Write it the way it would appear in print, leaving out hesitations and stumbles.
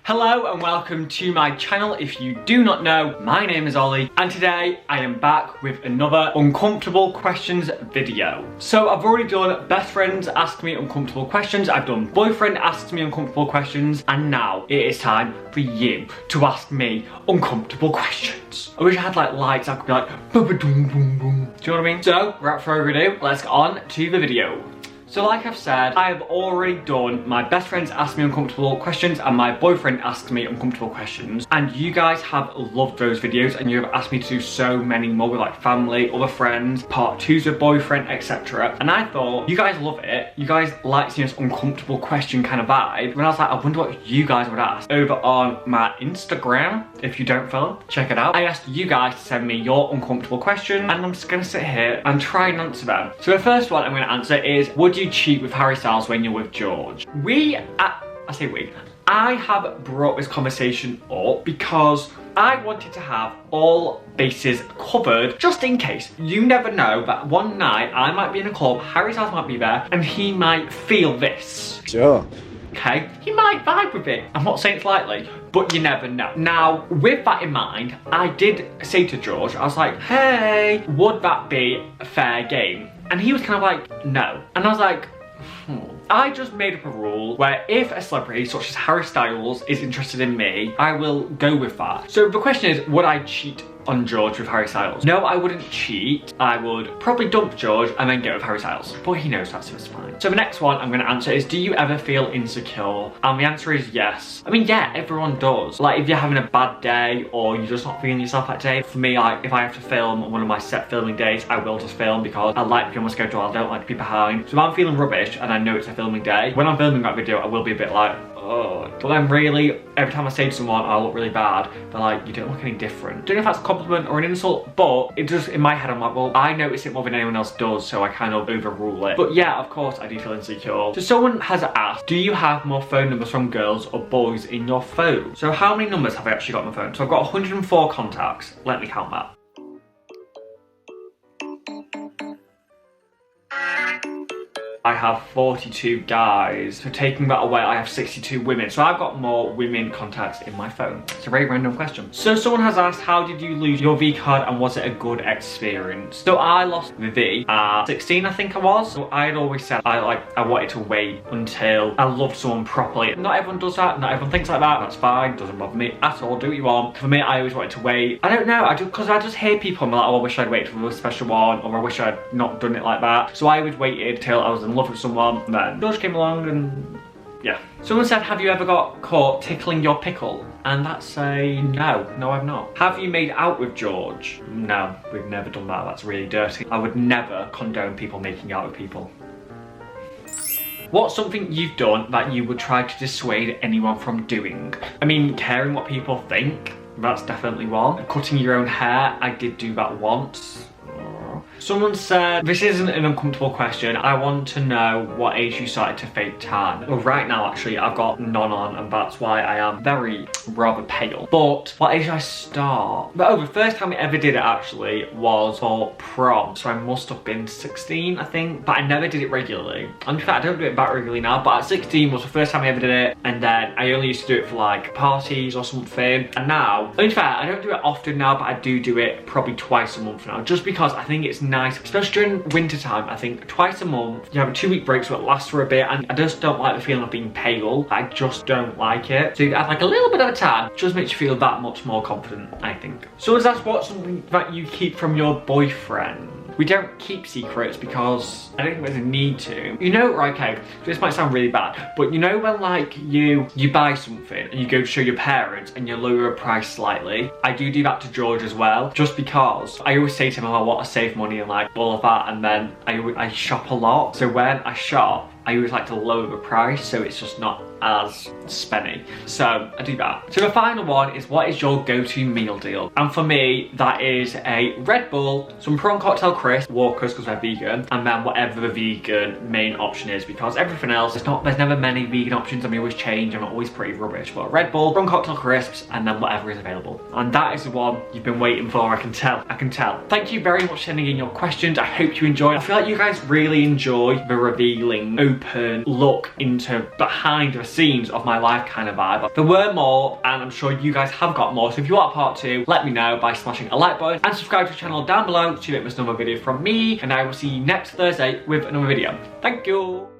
Hello and welcome to my channel. If you do not know, my name is Ollie and today I am back with another uncomfortable questions video. So I've already done best friends ask me uncomfortable questions, I've done boyfriend asks me uncomfortable questions, and now it is time for you to ask me uncomfortable questions. I wish I had like lights, I could be like boom boom boom boom. Do you know what I mean? So without further ado, let's get on to the video. So like I've said, I have already done my best friends ask me uncomfortable questions and my boyfriend asks me uncomfortable questions. And you guys have loved those videos and you have asked me to do so many more with like family, other friends, part 2s with boyfriend, etc. And I thought, you guys love it. You guys like seeing this uncomfortable question kind of vibe. When I was like, I wonder what you guys would ask. Over on my Instagram, if you don't follow, check it out. I asked you guys to send me your uncomfortable question and I'm just gonna sit here and try and answer them. So the first one I'm gonna answer is, would you cheat with Harry Styles when you're with George? I have brought this conversation up because I wanted to have all bases covered just in case. You never know that one night I might be in a club, Harry Styles might be there, and he might feel this. Sure. Okay, he might vibe with it. I'm not saying it's likely, but you never know. Now, with that in mind, I did say to George, I was like, hey, would that be a fair game? And he was kind of like, no. And I was like, I just made up a rule where if a celebrity such as Harry Styles is interested in me, I will go with that. So the question is, would I cheat on George with Harry Styles? No, I wouldn't cheat. I would probably dump George and then get with Harry Styles. But he knows that, so it's fine. So the next one I'm going to answer is, do you ever feel insecure? And the answer is yes. I mean, yeah, everyone does. Like, if you're having a bad day or you're just not feeling yourself that day. For me, like, if I have to film on one of my set filming days, I will just film because I like to be on my schedule. I don't like to be behind. So if I'm feeling rubbish and I know it's a filming day, when I'm filming that video, I will be a bit like, oh. But then really, every time I say to someone, I look really bad, they're like, you don't look any different. Don't know if that's a compliment or an insult, but it just, in my head, I'm like, well, I notice it more than anyone else does, so I kind of overrule it. But yeah, of course, I do feel insecure. So someone has asked, do you have more phone numbers from girls or boys in your phone? So how many numbers have I actually got on my phone? So I've got 104 contacts. Let me count that. I have 42 guys. So taking that away, I have 62 women. So I've got more women contacts in my phone. It's a very random question. So someone has asked, how did you lose your V card and was it a good experience? So I lost the V at 16, I think I was. So I had always said I wanted to wait until I loved someone properly. Not everyone does that. Not everyone thinks like that. That's fine. Doesn't bother me at all. Do what you want. For me, I always wanted to wait. I don't know. Because I just hear people and I'm like, oh, I wish I'd waited for a special one, or I wish I'd not done it like that. So I always waited till I was in love with someone, and then George came along and yeah. Someone said, have you ever got caught tickling your pickle? And that's a no. No, I've not. Have you made out with George? No, we've never done that. That's really dirty. I would never condone people making out with people. What's something you've done that you would try to dissuade anyone from doing? I mean, caring what people think, that's definitely one. Cutting your own hair, I did do that once. Someone said, this isn't an uncomfortable question. I want to know what age you started to fake tan. Well, right now, actually, I've got none on, and that's why I am rather pale. But what age did I start? But the first time I ever did it, actually, was for prom. So I must have been 16, I think. But I never did it regularly. And in fact, I don't do it that regularly now. But at 16 was the first time I ever did it. And then I only used to do it for like parties or something. And now, in fact, I don't do it often now, but I do it probably twice a month now. Just because I think it's nice, especially during winter time. I think twice a month you have a 2-week break, so it lasts for a bit, and I just don't like the feeling of being pale. I just don't like it. So you add like a little bit of a tan, just makes you feel that much more confident, I think. So is that what's something that you keep from your boyfriend? We don't keep secrets because I don't think there's a need to. You know, okay, this might sound really bad, but you know when like you buy something and you go to show your parents and you lower a price slightly? I do that to George as well, just because I always say to him, oh, I want to save money and like all of that, and then I shop a lot. So when I shop, I always like to lower the price so it's just not as spenny. So I do that. So the final one is, what is your go-to meal deal? And for me, that is a Red Bull, some prawn cocktail crisp, Walkers because they're vegan, and then whatever the vegan main option is, because everything else, there's never many vegan options and we always change and I'm always pretty rubbish. But Red Bull, prawn cocktail crisps, and then whatever is available. And that is the one you've been waiting for, I can tell. I can tell. Thank you very much for sending in your questions. I hope you enjoyed. I feel like you guys really enjoy the revealing, open look into behind the the scenes of my life kind of vibe. There were more, and I'm sure you guys have got more, so if you want part 2, let me know by smashing a like button and subscribe to the channel down below to miss another video from me, and I will see you next Thursday with another video. Thank you!